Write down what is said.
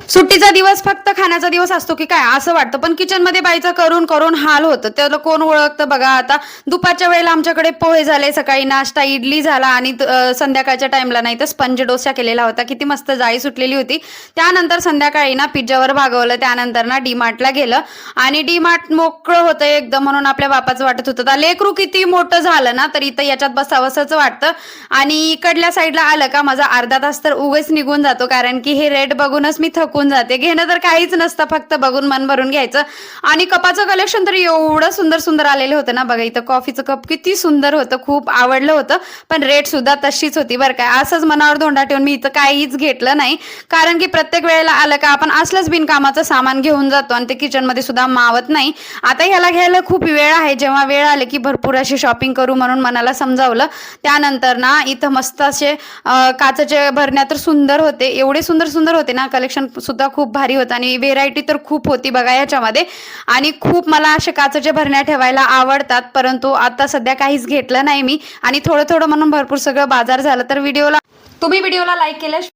सुट्टीचा दिवस फक्त खाण्याचा दिवस असतो की काय असं वाटतं, पण किचन मध्ये बाईचं करून करून हाल होतं. त्याला कोण ओळखतं बघा. आता दुपारच्या वेळेला आमच्याकडे पोहे झाले, सकाळी नाश्ता इडली झाला आणि संध्याकाळच्या टाइमला नाही तर स्पंज डोसा केलेला होता. किती मस्त जाळी सुटलेली होती. त्यानंतर संध्याकाळी ना पिझ्झावर भागवलं. त्यानंतर ना डीमार्टला गेलं आणि डीमार्ट मोकळं होतं एकदम, म्हणून आपल्या बापाचं वाटत होतं. तर लेकरू किती मोठं झालं ना तर इथं याच्यात बसावंसंच वाटतं. आणि इकडल्या साईडला आलं का माझा अर्धा तास तर उगच निघून जातो, कारण की हे रेट बघूनच मी थकून जाते. घेणं तर काहीच नसतं, फक्त बघून मन भरून घ्यायचं. आणि कपाचं कलेक्शन तर एवढं सुंदर सुंदर आलेलं होतं ना बघा. इथं कॉफीचं कप किती सुंदर होतं, खूप आवडलं होतं. पण रेट सुद्धा तशीच होती बरं काय. असंच मनावर धोंडा ठेवून मी इथं काहीच घेतलं नाही, कारण की प्रत्येक वेळेला आलं का आपण असलंच बिनकामाचं सामान घेऊन जातो आणि ते किचनमध्ये सुद्धा मावत नाही. आता ह्याला घ्यायला खूप वेळ आहे, जेव्हा वेळ आले की भरपूर अशी शॉपिंग करू म्हणून मनाला समजावलं. त्यानंतर ना इथं मस्त असे काचेचे भरण्या तर सुंदर होते, एवढे सुंदर सुंदर होते ना. कलेक्शन सुद्धा खूप भारी होतं आणि व्हेरायटी तर खूप होती बघा याच्यामध्ये. आणि खूप मला असे काचेचे भरण्या ठेवायला आवडतात, परंतु आता सध्या काहीच घेतलं नाही मी. आणि थोडं थोडं म्हणून भरपूर सगळं बाजार झालं. तर तुम्ही व्हिडिओला लाईक केलं